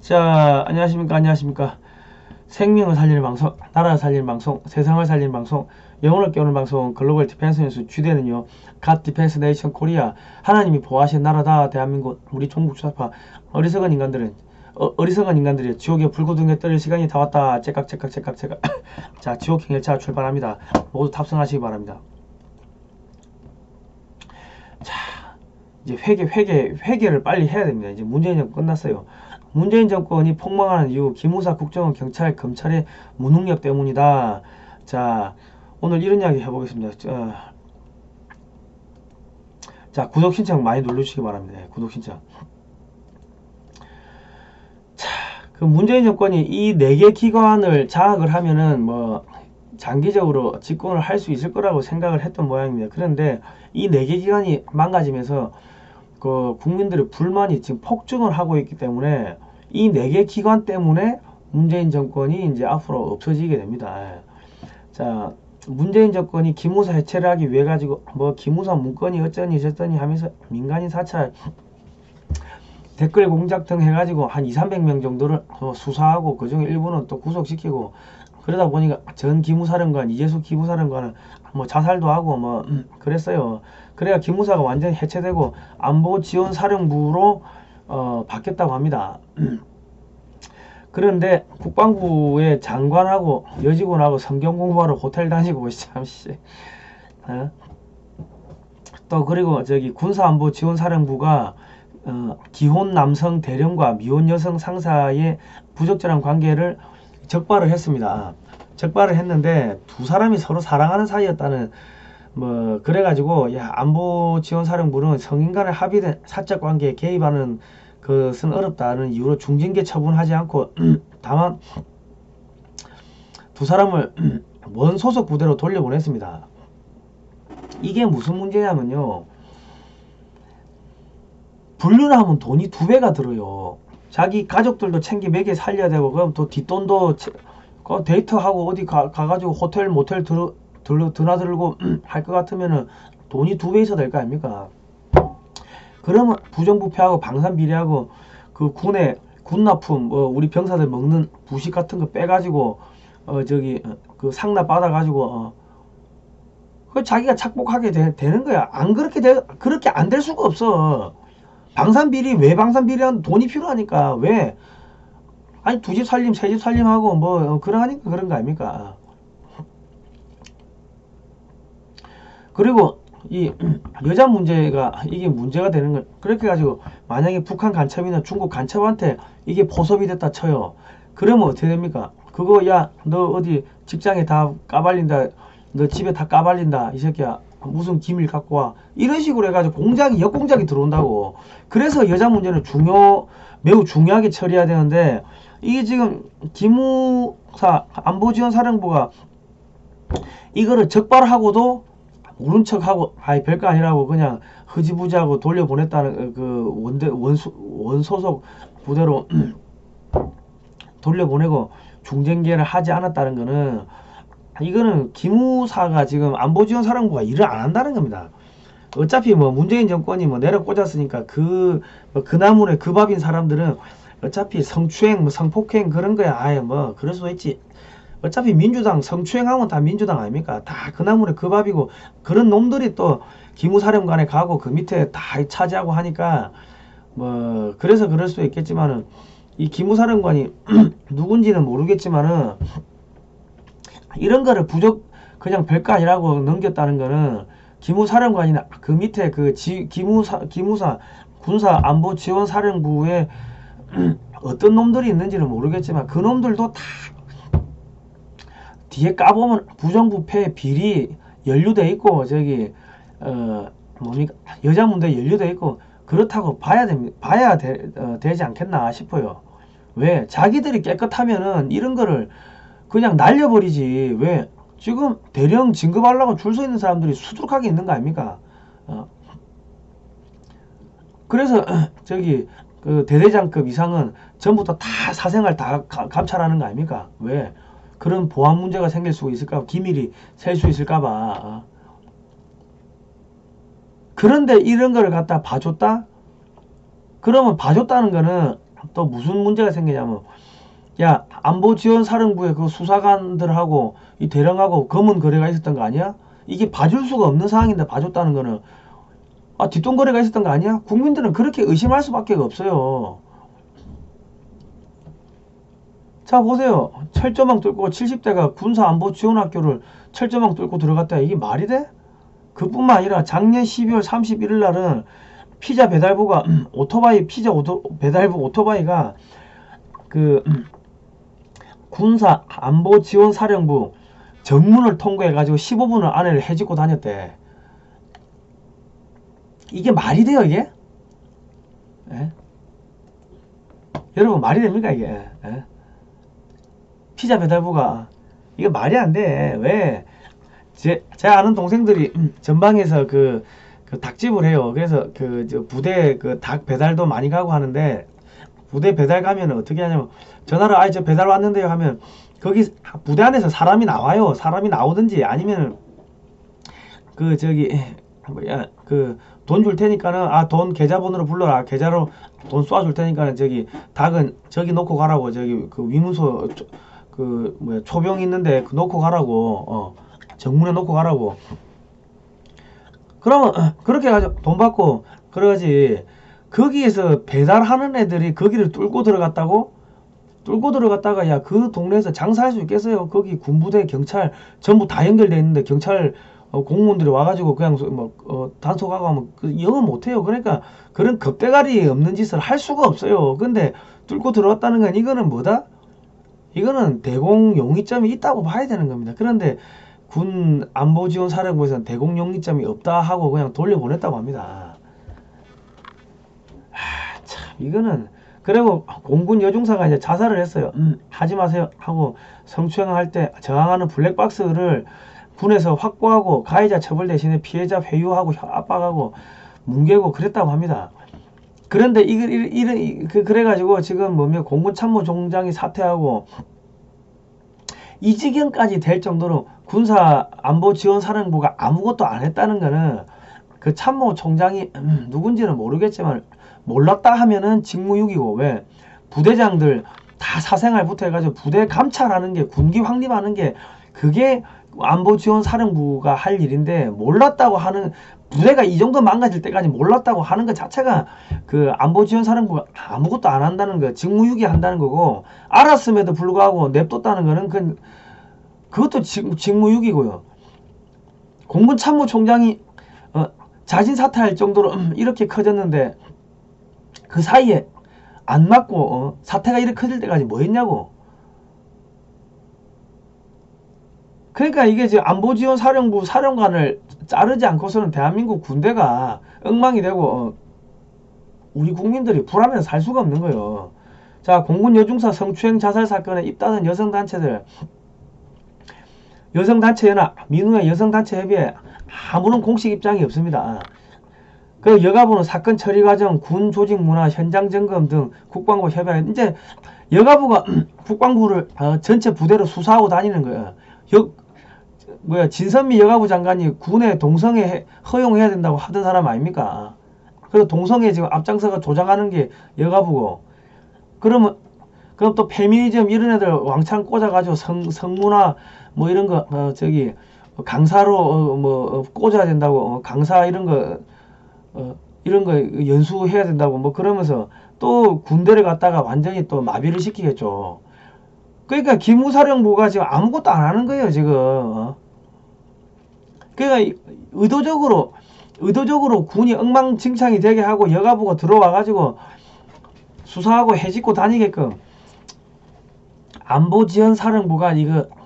자, 안녕하십니까, 안녕하십니까. 생명을 살리는 방송, 나라를 살리는 방송, 세상을 살리는 방송, 영혼을 깨우는 방송, 글로벌 디펜스 뉴스 주제는요, 갓 디펜스 네이션 코리아, 하나님이 보호하신 나라다, 대한민국, 우리 종국 주사파, 어리석은 인간들은, 어리석은 인간들이 지옥의 불구덩이에 떨릴 시간이 다 왔다. 째깍. 자, 지옥 행열차 출발합니다. 모두 탑승하시기 바랍니다. 자, 이제 회계를 빨리 해야 됩니다. 이제 문재인 정권 끝났어요. 문재인 정권이 폭망하는 이유, 기무사, 국정원, 경찰, 검찰의 무능력 때문이다. 자, 오늘 이런 이야기 해보겠습니다. 자, 구독 신청 많이 눌러주시기 바랍니다. 네, 구독 신청. 자, 그 문재인 정권이 이 4개 기관을 장악을 하면은 뭐 장기적으로 집권을 할 수 있을 거라고 생각을 했던 모양입니다. 그런데 이 4개 기관이 망가지면서 그 국민들의 불만이 지금 폭증을 하고 있기 때문에 이 4개 기관 때문에 문재인 정권이 이제 앞으로 없어지게 됩니다. 자, 문재인 정권이 기무사 해체를 하기 위해 가지고 뭐 기무사 문건이 어쩌니 저쩌니 하면서 민간인 사찰 댓글 공작 등 해가지고 한 200~300명 정도를 수사하고 그중에 일부는 또 구속시키고 그러다 보니까 전 기무사령관 이재수 기무사령관은 뭐 자살도 하고 뭐 그랬어요. 그래야 기무사가 완전히 해체되고 안보지원사령부로 바뀌었다고 합니다. 그런데 국방부의 장관하고 여직원하고 성경 공부하러 호텔 다니고 참씨. 또 그리고 저기 군사안보지원사령부가 기혼 남성 대령과 미혼 여성 상사의 부적절한 관계를 적발을 했습니다. 적발을 했는데 두 사람이 서로 사랑하는 사이였다는 뭐 그래가지고 야 안보지원사령부는 성인간의 합의된 사적 관계에 개입하는 것은 어렵다는 이유로 중징계 처분하지 않고 다만 두 사람을 원 소속 부대로 돌려보냈습니다. 이게 무슨 문제냐면요, 분류를 하면 돈이 2배가 들어요. 자기 가족들도 챙기 먹여 살려야 되고 그럼 또 뒷돈도 데이트하고 어디 가가지고 호텔 모텔 드나들고 할 것 같으면은 돈이 2배 있어야 될 거 아닙니까? 그러면 부정부패하고 방산비리하고 그 군납품 우리 병사들 먹는 부식 같은 거 빼가지고 그 상납 받아가지고 그 자기가 착복하게 되는 거야. 안 그렇게 안 될 수가 없어. 방산비리, 왜 방산비리한 돈이 필요하니까. 왜? 아니, 2집 살림, 3집 살림하고 뭐 그러니까 그런 거 아닙니까? 그리고 이 여자 문제가 이게 문제가 되는 거. 그렇게 가지고 만약에 북한 간첩이나 중국 간첩한테 이게 포섭이 됐다 쳐요. 그러면 어떻게 됩니까? 그거 야 너 어디 직장에 다 까발린다, 너 집에 다 까발린다, 이 새끼야 무슨 기밀 갖고 와, 이런 식으로 해가지고 역공작이 들어온다고. 그래서 여자 문제는 매우 중요하게 처리해야 되는데 이게 지금 기무사 안보지원사령부가 이거를 적발하고도 모른 척하고 아이 별거 아니라고 그냥 흐지부지하고 돌려보냈다는 그 원소속 부대로 돌려보내고 중징계를 하지 않았다는 거는, 이거는 기무사가 지금 안보지원사령부가 일을 안 한다는 겁니다. 어차피 뭐 문재인 정권이 뭐 내려 꽂았으니까 그 나물에 그 밥인 사람들은 어차피 성추행 뭐 성폭행 그런 거야. 아예 뭐 그럴 수 있지. 어차피 민주당 성추행하면 다 민주당 아닙니까? 다 그 나물에 그 밥이고, 그런 놈들이 또 기무사령관에 가고 그 밑에 다 차지하고 하니까 뭐 그래서 그럴 수 있겠지만은, 이 기무사령관이 누군지는 모르겠지만은 이런 거를 그냥 별거 아니라고 넘겼다는 거는 기무사령관이나 그 밑에 그 기무사 군사안보지원사령부에 어떤 놈들이 있는지는 모르겠지만 그 놈들도 다 뒤에 까보면 부정부패 비리 연루돼 있고 뭡니까 여자 문제 연루돼 있고 그렇다고 봐야 되지 않겠나 싶어요. 왜? 자기들이 깨끗하면은 이런 거를 그냥 날려버리지. 왜? 지금 대령 진급하려고 줄 서 있는 사람들이 수두룩하게 있는 거 아닙니까? 그래서 그 대대장급 이상은 전부 다 사생활 다 감찰하는 거 아닙니까? 왜? 그런 보안 문제가 생길 수 있을까? 기밀이 셀 수 있을까봐. 그런데 이런 거를 갖다 봐줬다? 그러면 봐줬다는 거는 또 무슨 문제가 생기냐면, 야, 안보지원사령부의 그 수사관들하고 이 대령하고 검은 거래가 있었던 거 아니야? 이게 봐줄 수가 없는 상황인데 봐줬다는 거는, 아, 뒷돈거래가 있었던 거 아니야? 국민들은 그렇게 의심할 수밖에 없어요. 자, 보세요. 철조망 뚫고 70대가 군사안보지원학교를 철조망 뚫고 들어갔다. 이게 말이 돼? 그뿐만 아니라 작년 12월 31일 날은 피자 배달부가 오토바이, 배달부 오토바이가 그 군사안보지원사령부 정문을 통과해가지고 15분을 안에를 헤집고 다녔대. 이게 말이 돼요, 이게? 예? 여러분, 말이 됩니까, 이게? 예? 피자 배달부가. 이게 말이 안 돼. 왜? 제 아는 동생들이 전방에서 그 닭집을 해요. 그래서 저 부대 닭 배달도 많이 가고 하는데, 부대 배달 가면 어떻게 하냐면, 전화를, 저 배달 왔는데요 하면, 거기 부대 안에서 사람이 나와요. 사람이 나오든지 아니면 뭐야, 돈 줄 테니까는, 돈 계좌번호로 불러라. 계좌로 돈 쏴줄 테니까는 닭은 저기 놓고 가라고. 위문소 뭐야, 초병 있는데 놓고 가라고. 정문에 놓고 가라고. 그러면 그렇게 해가지고 돈 받고 그러지. 거기에서 배달하는 애들이 거기를 뚫고 들어갔다고? 뚫고 들어갔다가, 야, 그 동네에서 장사할 수 있겠어요? 거기 군부대, 경찰 전부 다 연결돼 있는데, 경찰 공무원들이 와가지고 그냥 단속하고 하면 영어 못해요. 그러니까 그런 겁대가리 없는 짓을 할 수가 없어요. 근데 뚫고 들어왔다는 건, 이거는 뭐다? 이거는 대공 용의점이 있다고 봐야 되는 겁니다. 그런데 군 안보지원사령부에서는 대공 용의점이 없다 하고 그냥 돌려보냈다고 합니다. 참, 이거는. 그리고 공군 여중사가 이제 자살을 했어요. 하지 마세요 하고 성추행할 때 저항하는 블랙박스를 군에서 확보하고, 가해자 처벌 대신에 피해자 회유하고 압박하고 뭉개고 그랬다고 합니다. 그런데 그래가지고 지금 공군 참모총장이 사퇴하고 이 지경까지 될 정도로 군사안보지원사령부가 아무것도 안 했다는 거는, 그 참모총장이 누군지는 모르겠지만 몰랐다 하면은 직무유기고, 왜? 부대장들 다 사생활부터 해가지고 부대 감찰하는 게, 군기 확립하는 게, 그게 안보지원사령부가 할 일인데, 몰랐다고 하는, 부대가 이 정도 망가질 때까지 몰랐다고 하는 것 자체가 그 안보지원사령부가 아무것도 안 한다는 거, 직무유기 한다는 거고, 알았음에도 불구하고 냅뒀다는 거는 그것도 직무유기고요. 공군 참모총장이 자진 사퇴할 정도로 이렇게 커졌는데, 그 사이에 안 맞고 사태가 이렇게 커질 때까지 뭐 했냐고. 그러니까 이게 지금 안보지원사령부 사령관을 자르지 않고서는 대한민국 군대가 엉망이 되고 우리 국민들이 불안해서 살 수가 없는 거예요. 자, 공군 여중사 성추행 자살 사건에 입단한 여성단체들, 여성단체연합, 민우회 여성단체협의회 아무런 공식 입장이 없습니다. 그 여가부는 사건 처리 과정, 군 조직 문화, 현장 점검 등 국방부 협약. 이제 여가부가 국방부를 전체 부대로 수사하고 다니는 거야. 진선미 여가부 장관이 군의 동성애 허용해야 된다고 하던 사람 아닙니까? 그래서 동성애 지금 앞장서가 조장하는 게 여가부고. 그럼 또 페미니즘 이런 애들 왕창 꽂아가지고 성문화 뭐 이런 거 강사로 꽂아야 된다고, 강사 이런 거 연수해야 된다고 그러면서 또 군대를 갖다가 완전히 또 마비를 시키겠죠. 그러니까 기무사령부가 지금 아무것도 안 하는 거예요, 지금. 그러니까 의도적으로 군이 엉망진창이 되게 하고 여가부가 들어와가지고 수사하고 해집고 다니게끔 안보지원사령부가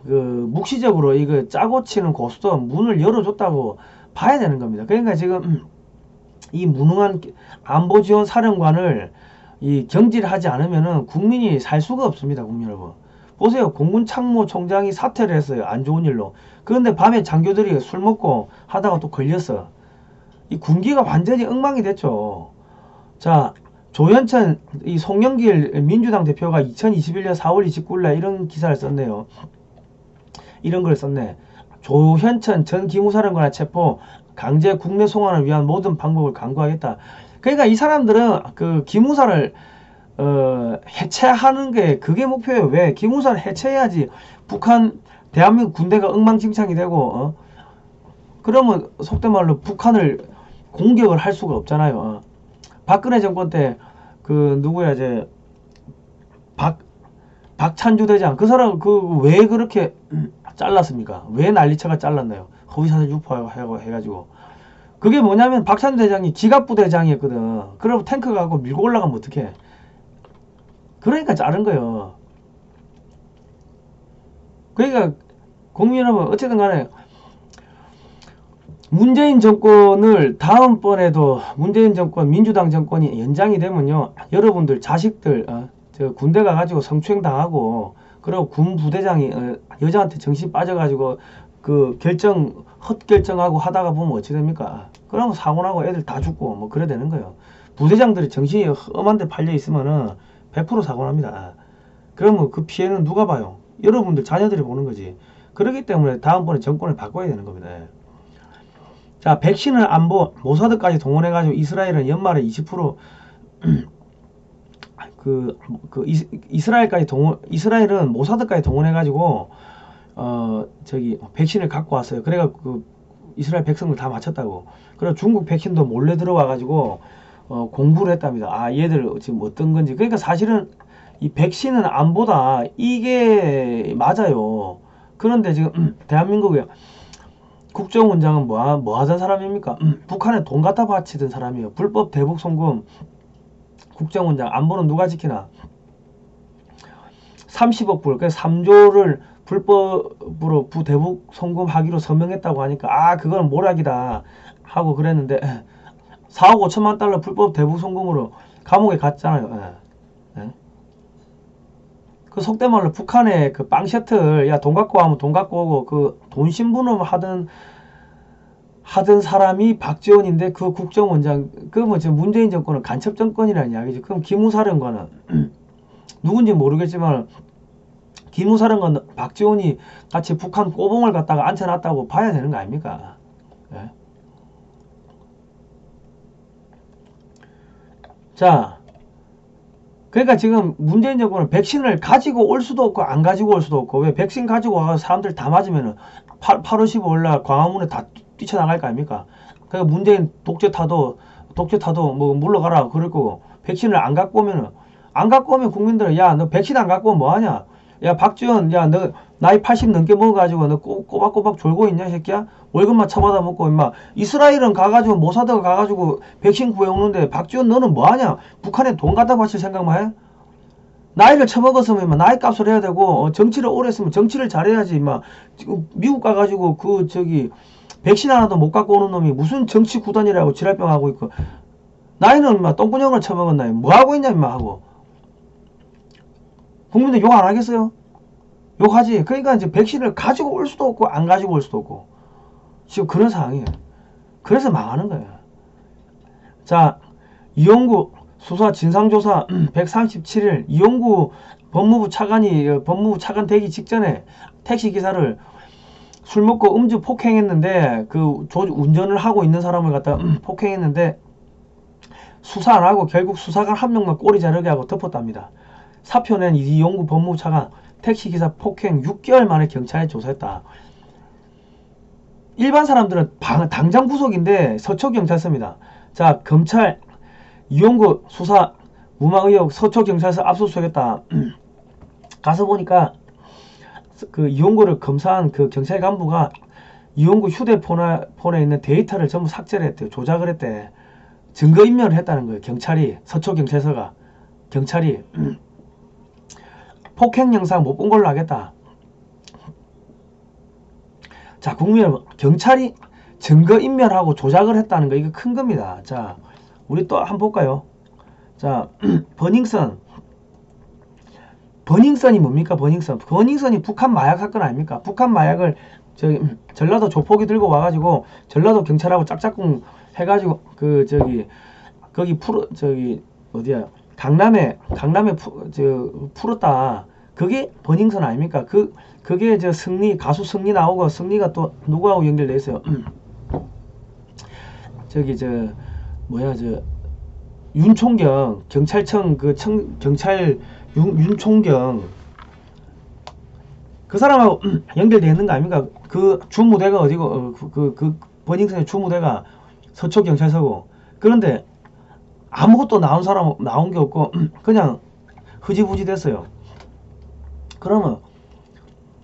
묵시적으로 짜고 치는 고스톱 문을 열어줬다고 봐야 되는 겁니다. 그러니까 지금 이 무능한 안보지원사령관을 경질하지 않으면은 국민이 살 수가 없습니다, 국민 여러분. 보세요. 공군 참모총장이 사퇴를 했어요. 안 좋은 일로. 그런데 밤에 장교들이 술 먹고 하다가 또 걸렸어. 이 군기가 완전히 엉망이 됐죠. 자, 조현천, 이 송영길 민주당 대표가 2021년 4월 29일날 이런 기사를 썼네요. 이런 걸 썼네. 조현천 전 기무사령관을 체포, 강제 국내 송환을 위한 모든 방법을 강구하겠다. 그러니까 이 사람들은 기무사를 해체하는 게 그게 목표예요. 왜? 기무사를 해체해야지 북한 대한민국 군대가 엉망진창이 되고 그러면 속된 말로 북한을 공격을 할 수가 없잖아요. 박근혜 정권 때 그 누구야 이제 박찬주 대장 그 사람 그 왜 그렇게 잘랐습니까? 왜 난리쳐가 잘랐나요? 허위사실 유포하고 해가지고 그게 뭐냐면 박찬주 대장이 지갑부 대장이었거든. 그러면 탱크 가고 밀고 올라가면 어떡해? 그러니까 자른 거예요. 그러니까 국민 여러분 어쨌든 간에 문재인 정권을 다음번에도 문재인 정권 민주당 정권이 연장이 되면요 여러분들 자식들 저 군대 가가지고 성추행 당하고 그리고 군 부대장이 여자한테 정신 빠져가지고 그 헛결정하고 하다가 보면 어찌 됩니까? 그러면 사고 나고 애들 다 죽고 뭐 그래 되는 거예요. 부대장들이 정신이 험한 데 팔려 있으면은 100% 사고 납니다. 그러면 그 피해는 누가 봐요? 여러분들 자녀들이 보는 거지. 그렇기 때문에 다음번에 정권을 바꿔야 되는 겁니다. 자, 백신을 안보 모사드까지 동원해가지고 이스라엘은 연말에 20% 이스라엘은 모사드까지 동원해가지고 저기 백신을 갖고 왔어요. 그래가지고 그 이스라엘 백성들 다 맞췄다고. 그리고 중국 백신도 몰래 들어와가지고 공부를 했답니다. 아 얘들 지금 어떤 건지. 그러니까 사실은 이 백신은 안보다 이게 맞아요. 그런데 지금 대한민국에 국정원장은 뭐 하던 사람입니까? 북한에 돈 갖다 바치던 사람이에요. 불법 대북 송금 국정원장 안보는 누가 지키나? 30억 불, 그래서 3조를 불법으로 부대북 송금하기로 서명했다고 하니까 아 그건 모락이다 하고 그랬는데 4억 5천만 달러 불법 대북 송금으로 감옥에 갔잖아요. 그 속된 말로 북한의 그 빵 셔틀 야 돈 갖고 와면 돈 갖고 오고 그 돈 심부름 하던 사람이 박지원인데 그 국정원장 그뭐 지금 문재인 정권은 간첩 정권이라는 이야기죠. 그럼 기무사령관은 누군지 모르겠지만 기무사령관 박지원이 같이 북한 꼬봉을 갖다가 앉혀놨다고 봐야 되는 거 아닙니까? 예? 자, 그러니까 지금 문재인 정권은 백신을 가지고 올 수도 없고 안 가지고 올 수도 없고 왜 백신 가지고 와서 사람들 다 맞으면은 8월 15일날 광화문에 다 뛰쳐나갈 거 아닙니까? 그러니까 문재인 독재타도 뭐 물러가라 그럴 거고 백신을 안 갖고 오면 국민들은 야 너 백신 안 갖고 오면 뭐하냐? 야 박지원 야 너 나이 80 넘게 먹어가지고 너 꼬박꼬박 졸고 있냐 새끼야? 월급만 처받아 먹고 임마 이스라엘은 가가지고 모사드가 가가지고 백신 구해오는데 박지원 너는 뭐하냐? 북한에 돈 갖다 바칠 생각만 해? 나이를 처먹었으면 임마 나이 값을 해야 되고 정치를 오래 했으면 정치를 잘해야지 임마 지금 미국 가가지고 그 저기 백신 하나도 못 갖고 오는 놈이 무슨 정치 구단이라고 지랄병 하고 있고 나이는 임마 똥구녕을 처먹었나 뭐하고 있냐 임마 하고 국민들 욕 안 하겠어요? 욕하지. 그러니까 이제 백신을 가지고 올 수도 없고 안 가지고 올 수도 없고 지금 그런 상황이에요. 그래서 망하는 거예요. 자, 이용구 수사 진상조사 137일 이용구 법무부 차관 되기 직전에 택시기사를 술 먹고 음주 폭행했는데 그 운전을 하고 있는 사람을 갖다 폭행했는데 수사 안 하고 결국 수사관 한 명만 꼬리 자르게 하고 덮었답니다. 사표 낸 이용구 법무부 차관 택시기사 폭행 6개월 만에 경찰에 조사했다. 일반 사람들은 당장 구속인데 서초경찰서입니다. 자, 검찰 이용구 수사 무마 의혹 서초경찰서 압수수색했다. 가서 보니까 그 이용구를 검사한 그 경찰 간부가 이용구 휴대폰에 있는 데이터를 전부 삭제를 했대요. 조작을 했대. 증거인멸을 했다는 거예요. 서초경찰서가 경찰이 폭행 영상 못 본 걸로 하겠다. 자, 국민 여러분, 경찰이 증거인멸하고 조작을 했다는 거 이거 큰 겁니다. 자, 우리 또 한번 볼까요? 자, 버닝썬이 뭡니까? 버닝썬이 북한 마약 사건 아닙니까? 북한 마약을 저기 전라도 조폭이 들고 와가지고 전라도 경찰하고 짝짝꿍 해가지고 그 저기 거기 어디야? 강남에 풀었다. 그게 버닝썬 아닙니까? 그게 저 가수 승리 나오고 승리가 또 누구하고 연결돼 있어요? 저기 뭐야 윤총경 경찰청 경찰 윤총경 그 사람하고 연결되어 있는 거 아닙니까? 그 주무대가 어디고 그 버닝썬의 주무대가 서초경찰서고. 그런데 아무것도 나온 게 없고 그냥 흐지부지 됐어요. 그러면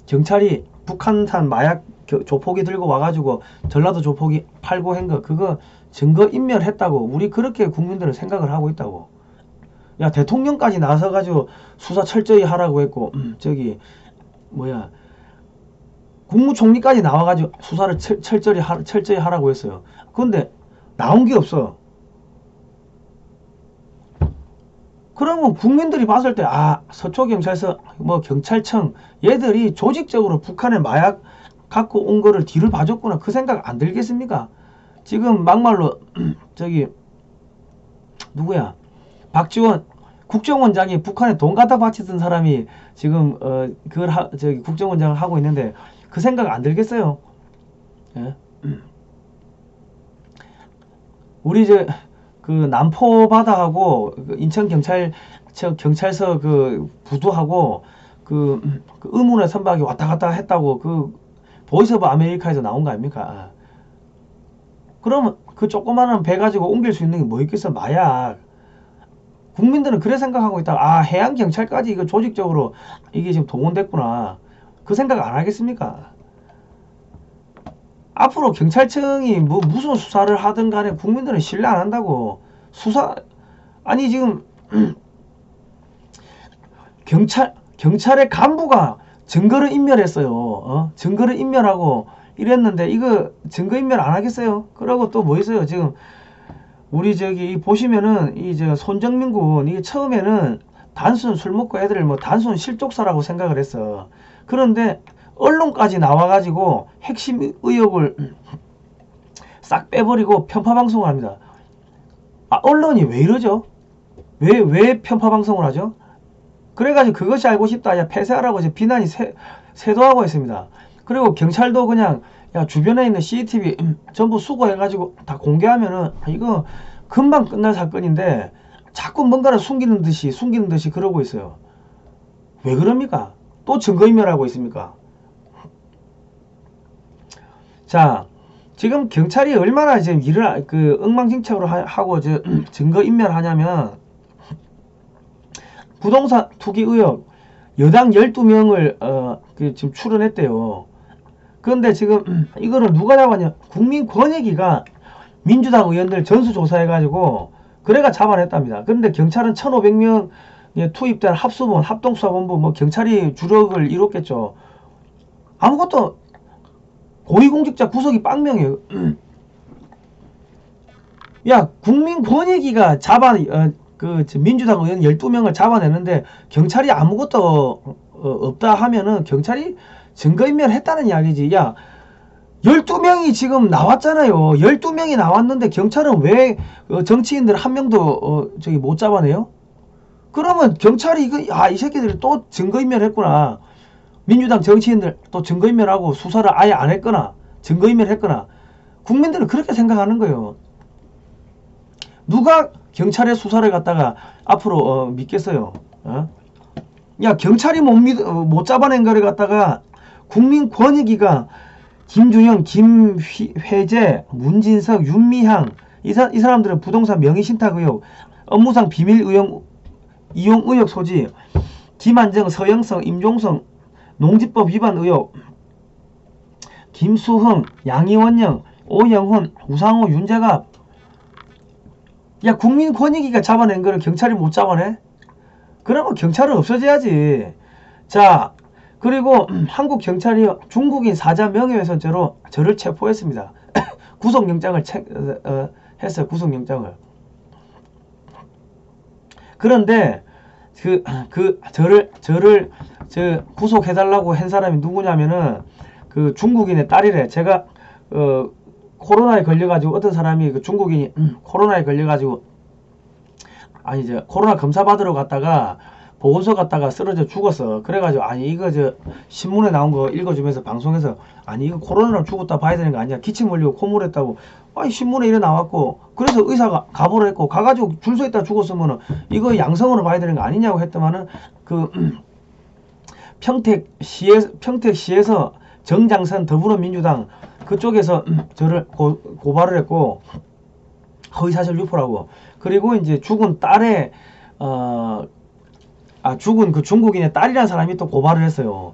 경찰이 북한산 마약 조폭이 들고 와가지고 전라도 조폭이 팔고 한 거 그거 증거인멸했다고 우리 그렇게 국민들은 생각을 하고 있다고. 야, 대통령까지 나서가지고 수사 철저히 하라고 했고 저기 뭐야 국무총리까지 나와가지고 수사를 철저히 하라고 했어요. 그런데 나온 게 없어. 그러면 국민들이 봤을 때 서초경찰서 뭐 경찰청 얘들이 조직적으로 북한의 마약 갖고 온 거를 뒤를 봐줬구나 그 생각 안 들겠습니까? 지금 막말로 저기 누구야 박지원 국정원장이 북한에 돈 갖다 바치던 사람이 지금 저기 국정원장을 하고 있는데 그 생각 안 들겠어요? 예? 우리 그 남포 바다하고 인천 경찰서 그 부두하고 그 의문의 선박이 왔다 갔다 했다고 그 보이스 오브 아메리카에서 나온 거 아닙니까? 그러면 그 조그마한 배 가지고 옮길 수 있는 게 뭐 있겠어? 마약. 국민들은 그래 생각하고 있다. 해양경찰까지 이거 조직적으로 이게 지금 동원됐구나. 그 생각 안 하겠습니까? 앞으로 경찰청이 뭐 무슨 수사를 하든 간에 국민들은 신뢰 안 한다고. 아니 지금 경찰의 간부가 증거를 인멸했어요. 증거를 인멸하고 이랬는데 이거 증거인멸 안 하겠어요? 그러고 또 뭐 있어요? 지금 우리 저기 보시면은 손정민 군 이게 처음에는 단순 술 먹고 애들 뭐 단순 실족사라고 생각을 했어. 그런데 언론까지 나와가지고 핵심 의혹을 싹 빼버리고 편파 방송을 합니다. 언론이 왜 이러죠? 왜 편파 방송을 하죠? 그래가지고 그것이 알고 싶다. 야, 폐쇄하라고 이제 비난이 쇄도하고 있습니다. 그리고 경찰도 그냥 주변에 있는 CCTV 전부 수거해가지고 다 공개하면은 이거 금방 끝날 사건인데 자꾸 뭔가를 숨기는 듯이 그러고 있어요. 왜 그럽니까? 또 증거인멸하고 있습니까? 자, 지금 경찰이 얼마나 지금 일을 엉망진창으로 하고 증거인멸하냐면 부동산 투기 의혹 여당 12명을 지금 출연했대요. 그런데 지금 이거를 누가 잡았냐? 국민권익위가 민주당 의원들 전수조사해가지고 그래가 잡아냈답니다. 그런데 경찰은 1,500명에 투입된 합동수사본부 뭐 경찰이 주력을 이뤘겠죠. 아무것도 고위공직자 구속이 빵명이에요. 야, 국민권익위가 민주당 의원 12명을 잡아내는데 경찰이 아무것도 없다 하면은 경찰이 증거인멸 했다는 이야기지. 야, 12명이 지금 나왔잖아요. 12명이 나왔는데 경찰은 왜 정치인들 한 명도 저기 못 잡아내요? 그러면 경찰이 이 새끼들이 또 증거인멸 했구나. 민주당 정치인들 또 증거인멸하고 수사를 아예 안 했거나 증거인멸 했거나 국민들은 그렇게 생각하는 거예요. 누가 경찰의 수사를 갖다가 앞으로 믿겠어요? 야, 경찰이 못 잡아낸 거를 갖다가 국민권익위가 김준영, 김회재, 문진석, 윤미향 이 사람들은 부동산 명의신탁 의혹, 업무상 비밀 이용 의혹 소지, 김한정, 서영성, 임종성 농지법 위반 의혹, 김수흥, 양이원영, 오영훈, 우상호, 윤재갑. 야, 국민권익위가 잡아낸 거를 경찰이 못 잡아내? 그러면 경찰은 없어져야지. 자, 그리고 한국 경찰이 중국인 사자 명예훼손죄로 저를 체포했습니다. 구속영장을 했어요. 구속영장을. 그런데 저를 구속해달라고 한 사람이 누구냐면은 그 중국인의 딸이래. 제가 코로나에 걸려가지고 어떤 사람이 그 중국인이 코로나에 걸려가지고 코로나 검사 받으러 갔다가 보건소 갔다가 쓰러져 죽었어. 그래가지고 이거 신문에 나온 거 읽어주면서 방송에서 이거 코로나로 죽었다 봐야 되는 거 아니야? 기침 흘리고 콧물 했다고 아니 신문에 이래 나왔고 그래서 의사가 가보를 했고 가가지고 줄 서 있다 죽었으면은 이거 양성으로 봐야 되는 거 아니냐고 했더만은 그 평택시에서 정장선 더불어민주당 그쪽에서 저를 고발을 했고 허위사실 유포라고. 그리고 이제 죽은 딸의 죽은 그 중국인의 딸이라는 사람이 또 고발을 했어요.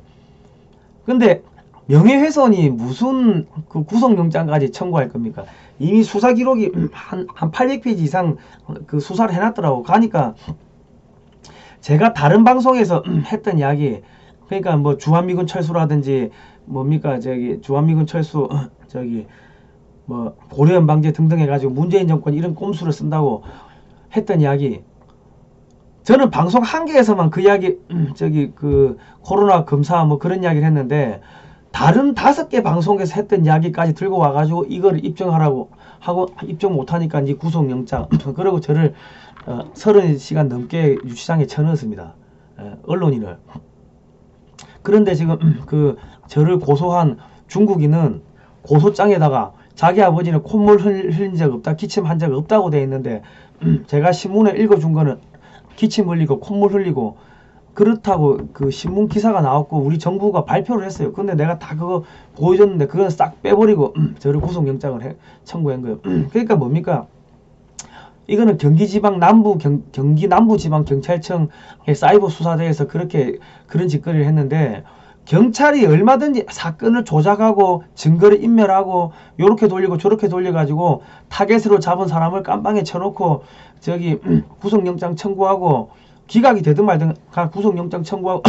근데 명예훼손이 무슨 그 구속영장까지 청구할 겁니까? 이미 수사 기록이 한 800페이지 이상 그 수사를 해놨더라고. 가니까 제가 다른 방송에서 했던 이야기, 그러니까 뭐 주한미군 철수라든지 뭡니까 저기 주한미군 철수 저기 뭐 고려연 방제 등등 해가지고 문재인 정권 이런 꼼수를 쓴다고 했던 이야기, 저는 방송 한 개에서만 그 이야기 저기 그 코로나 검사 뭐 그런 이야기를 했는데 다른 5개 방송에서 했던 이야기까지 들고 와가지고 이걸 입증하라고 하고 입증 못하니까 이제 구속영장 그러고 저를 30시간 넘게 유치장에 쳐넣었습니다. 언론인을. 그런데 지금 그 저를 고소한 중국인은 고소장에다가 자기 아버지는 콧물 흘린 적 없다, 기침한 적 없다고 돼 있는데 제가 신문에 읽어준 거는 기침 흘리고 콧물 흘리고 그렇다고 그 신문 기사가 나왔고 우리 정부가 발표를 했어요. 근데 내가 다 그거 보여줬는데 그건 싹 빼버리고 저를 구속영장을 청구한 거예요. 그러니까 뭡니까? 이거는 경기지방 남부 경기 남부지방경찰청의 사이버 수사대에서 그런 짓거리를 했는데 경찰이 얼마든지 사건을 조작하고 증거를 인멸하고 요렇게 돌리고 저렇게 돌려가지고 타겟으로 잡은 사람을 깜빵에 쳐놓고 저기 구속영장 청구하고 기각이 되든 말든 구속영장 청구하고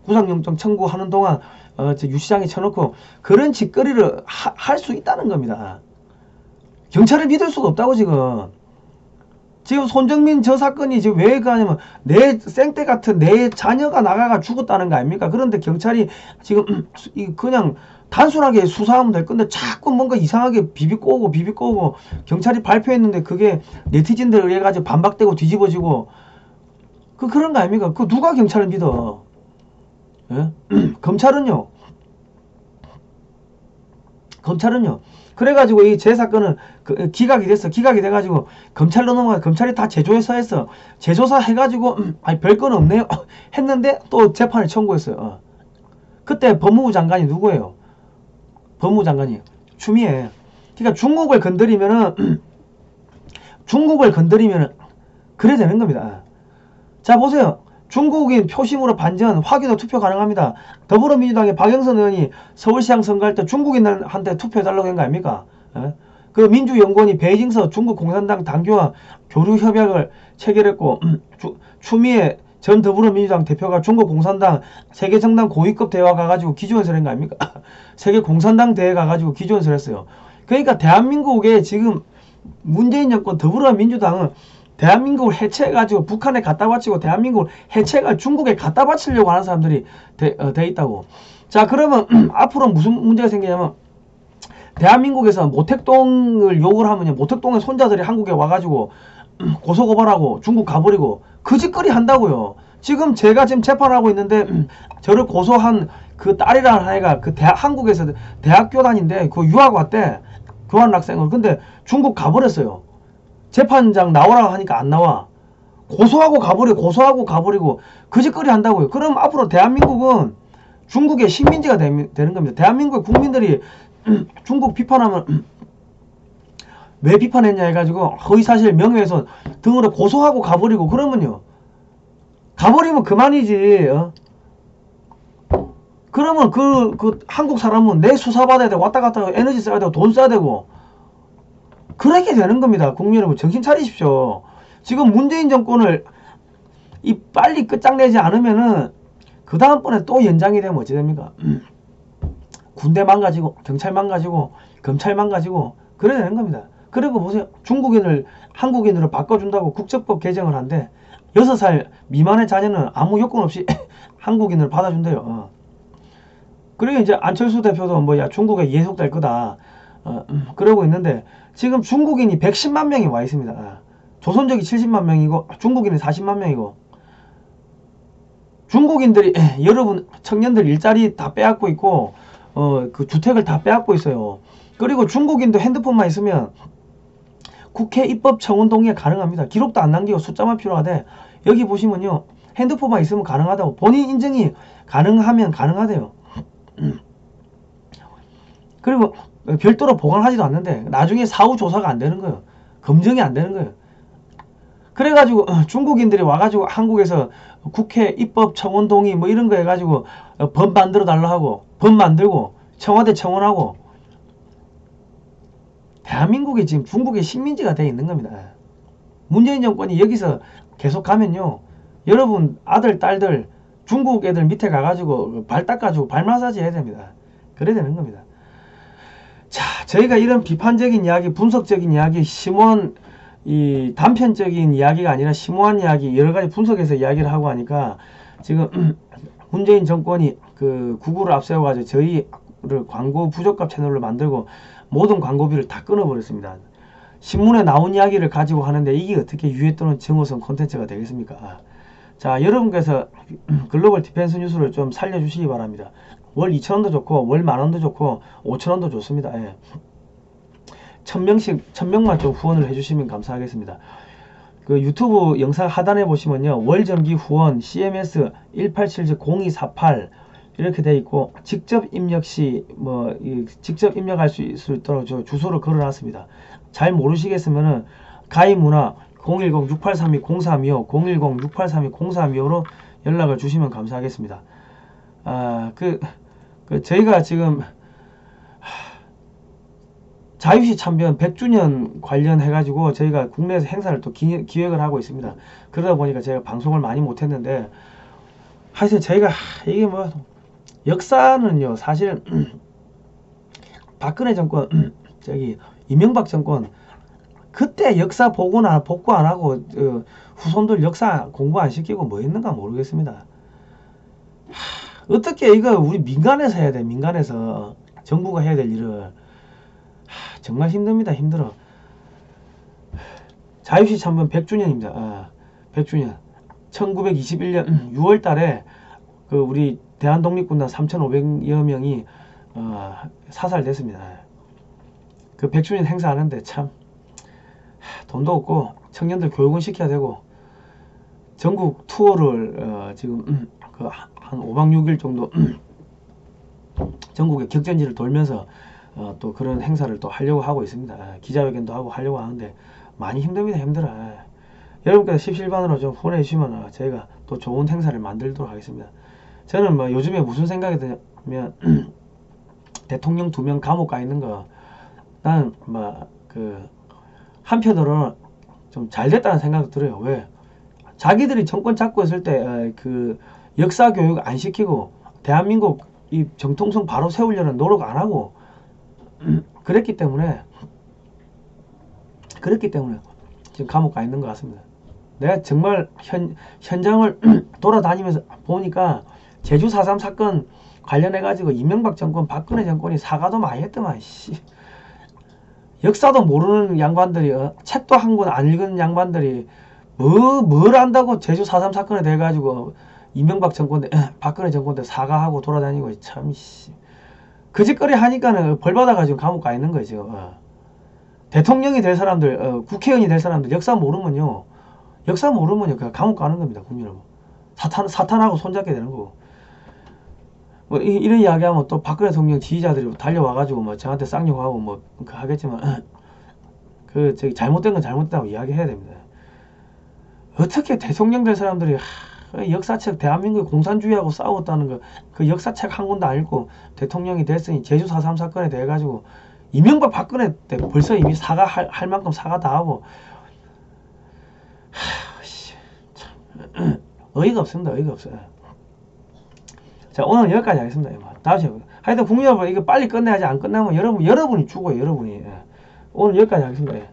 구속영장 청구하는 동안 저 유치장에 쳐놓고 그런 짓거리를 할 수 있다는 겁니다. 경찰을 믿을 수가 없다고 지금 손정민 저 사건이 지금 왜 가냐면 내 생떼 같은 내 자녀가 나가가 죽었다는 거 아닙니까? 그런데 경찰이 지금 그냥 단순하게 수사하면 될 건데 자꾸 뭔가 이상하게 비비꼬고 경찰이 발표했는데 그게 네티즌들 의해 가지고 반박되고 뒤집어지고 그런 거 아닙니까? 그 누가 경찰을 믿어? 예? 검찰은요. 그래가지고 이 제 사건은 기각이 됐어. 기각이 돼가지고 검찰로 넘어가. 검찰이 다 제조해서 했어. 제조사 해가지고 아니 별건 없네요. 했는데 또 재판을 청구했어요. 그때 법무부 장관이 누구예요? 법무부 장관이 추미애. 그러니까 중국을 건드리면은 그래 되는 겁니다. 자 보세요. 중국인 표심으로 반전 확인후 투표 가능합니다. 더불어민주당의 박영선 의원이 서울시장 선거할 때 중국인한테 투표해달라고 한 거 아닙니까? 그 민주연구원이 베이징서 중국 공산당 당규와 교류 협약을 체결했고 추미애 전 더불어민주당 대표가 중국 공산당 세계정당 고위급 대회 가가지고 기조연설 한 거 아닙니까? 세계 공산당 대회 가가지고 기조연설 했어요. 그러니까 대한민국에 지금 문재인 정권 더불어민주당은 대한민국을 해체해가지고 북한에 갖다 바치고 대한민국을 해체해가 중국에 갖다 바치려고 하는 사람들이 돼 있다고. 자 그러면 앞으로 무슨 문제가 생기냐면 대한민국에서 모택동을 욕을 하면 모택동의 손자들이 한국에 와가지고 고소고발하고 중국 가버리고 그 짓거리 한다고요. 지금 제가 지금 재판하고 있는데 저를 고소한 그 딸이라는 아이가 그 한국에서 대학교 다닌데 그 유학 왔대. 교환학생으로. 근데 중국 가버렸어요. 재판장 나오라고 하니까 안 나와. 고소하고 가버리고 그 짓거리 한다고요. 그럼 앞으로 대한민국은 중국의 식민지가 되는 겁니다. 대한민국의 국민들이 중국 비판하면 왜 비판했냐 해가지고 허위사실 명예훼손 등으로 고소하고 가버리고 그러면요. 가버리면 그만이지. 그러면 그 한국 사람은 내 수사받아야 되고 왔다 갔다 에너지 써야 되고 돈 써야 되고 그렇게 되는 겁니다. 국민 여러분 정신 차리십시오. 지금 문재인 정권을 빨리 끝장내지 않으면은 그 다음번에 또 연장이 되면 어찌 됩니까? 군대 망가지고 경찰 망가지고 검찰 망가지고 그래 되는 겁니다. 그리고 보세요. 중국인을 한국인으로 바꿔준다고 국적법 개정을 한대. 6살 미만의 자녀는 아무 요건 없이 한국인을 받아준대요. 그리고 이제 안철수 대표도 뭐야 중국에 예속될 거다. 그러고 있는데 지금 중국인이 110만 명이 와 있습니다. 조선족이 70만 명이고 중국인이 40만 명이고 중국인들이 여러분 청년들 일자리 다 빼앗고 있고 그 주택을 다 빼앗고 있어요. 그리고 중국인도 핸드폰만 있으면 국회 입법청원 동의가 가능합니다. 기록도 안 남기고 숫자만 필요하대. 여기 보시면요, 핸드폰만 있으면 가능하다고. 본인 인증이 가능하면 가능하대요. 그리고 별도로 보관하지도 않는데 나중에 사후 조사가 안 되는 거예요. 검증이 안 되는 거예요. 그래가지고 중국인들이 와가지고 한국에서 국회 입법청원 동의 뭐 이런 거 해가지고 법 만들어 달라 하고 법 만들고 청와대 청원하고, 대한민국이 지금 중국의 식민지가 되어 있는 겁니다. 문재인 정권이 여기서 계속 가면요, 여러분 아들 딸들 중국 애들 밑에 가가지고 발 닦아주고 발 마사지 해야 됩니다. 그래야 되는 겁니다. 자, 저희가 이런 비판적인 이야기, 분석적인 이야기, 심오한 이 단편적인 이야기가 아니라 심오한 이야기, 여러 가지 분석해서 이야기를 하고 하니까 지금 문재인 정권이 그 구구를 앞세워가지고 저희를 광고 부족값 채널로 만들고 모든 광고비를 다 끊어버렸습니다. 신문에 나온 이야기를 가지고 하는데 이게 어떻게 유해 또는 정호성 콘텐츠가 되겠습니까? 자, 여러분께서 글로벌 디펜스 뉴스를 좀 살려주시기 바랍니다. 월 2,000원도 좋고 월 10,000원도 좋고 5,000원도 좋습니다. 예. 1,000명만 좀 후원을 해주시면 감사하겠습니다. 그 유튜브 영상 하단에 보시면요, 월정기 후원 CMS 187-0248 이렇게 돼 있고, 직접 입력 시 직접 입력할 수 있도록 저 주소를 걸어놨습니다. 잘 모르시겠으면은 가입 문화 010-6832-0325 010-6832-0325로 연락을 주시면 감사하겠습니다. 저희가 지금 자유시 참변 100주년 관련해가지고 저희가 국내에서 행사를 또 기획을 하고 있습니다. 그러다 보니까 제가 방송을 많이 못했는데, 하여튼 저희가 이게 뭐 역사는요, 사실 박근혜 정권 이명박 정권 그때 역사 복구 안 하고 후손들 역사 공부 안 시키고 뭐 했는가 모르겠습니다. 어떻게 이거 우리 민간에서 해야 돼. 민간에서 정부가 해야 될 일을. 정말 힘듭니다. 힘들어. 자유시 참변 100주년입니다. 100주년 1921년 6월 달에 그 우리 대한독립군단 3,500여 명이 사살됐습니다. 그 100주년 행사하는데 참 돈도 없고 청년들 교육은 시켜야 되고, 전국 투어를 지금 한 5박 6일 정도 전국의 격전지를 돌면서 또 그런 행사를 또 하려고 하고 있습니다. 기자회견도 하고 하려고 하는데 많이 힘듭니다. 힘들어. 여러분께서 십실반으로 좀 후원해 주시면 저희가 또 좋은 행사를 만들도록 하겠습니다. 저는 뭐 요즘에 무슨 생각이 드냐면 대통령 2명 감옥 가 있는 거, 나는 한편으로는 좀 잘됐다는 생각이 들어요. 왜? 자기들이 정권 잡고 있을 때 그 역사 교육 안 시키고 대한민국 이 정통성 바로 세우려는 노력 안 하고 그랬기 때문에 지금 감옥 가 있는 것 같습니다. 내가 정말 현장을 돌아다니면서 보니까 제주 4.3 사건 관련해 가지고 이명박 정권, 박근혜 정권이 사과도 많이 했더만. 역사도 모르는 양반들이 책도 한 권 안 읽은 양반들이 뭘 안다고 제주 4.3 사건에 대해 가지고 이명박 정권 때 박근혜 정권 때 사과하고 돌아다니고 참 거짓거리 하니까는 벌 받아가지고 감옥 가 있는 거죠. 대통령이 될 사람들, 국회의원이 될 사람들 역사 모르면요 그냥 감옥 가는 겁니다. 국민 여러분. 사탄하고 손잡게 되는 거고. 뭐 이런 이야기하면 또 박근혜 대통령 지지자들이 달려와가지고 뭐 저한테 쌍욕하고 뭐 하겠지만 저기 잘못된 건 잘못됐다고 이야기해야 됩니다. 어떻게 대통령 될 사람들이 역사책 대한민국 공산주의하고 싸웠다는 거 그 역사책 한 권도 안 읽고 대통령이 됐으니 제주 4.3 사건에 대해 가지고 이명박 박근혜 때 벌써 이미 사과할 만큼 사과 다 하고 참 어이가 없습니다. 어이가 없어요. 자, 오늘 여기까지 하겠습니다. 다음 시간에 하여튼 국민 여러분 이거 빨리 끝내야지, 안 끝나면 여러분이 죽어요. 여러분이. 오늘 여기까지 하겠습니다.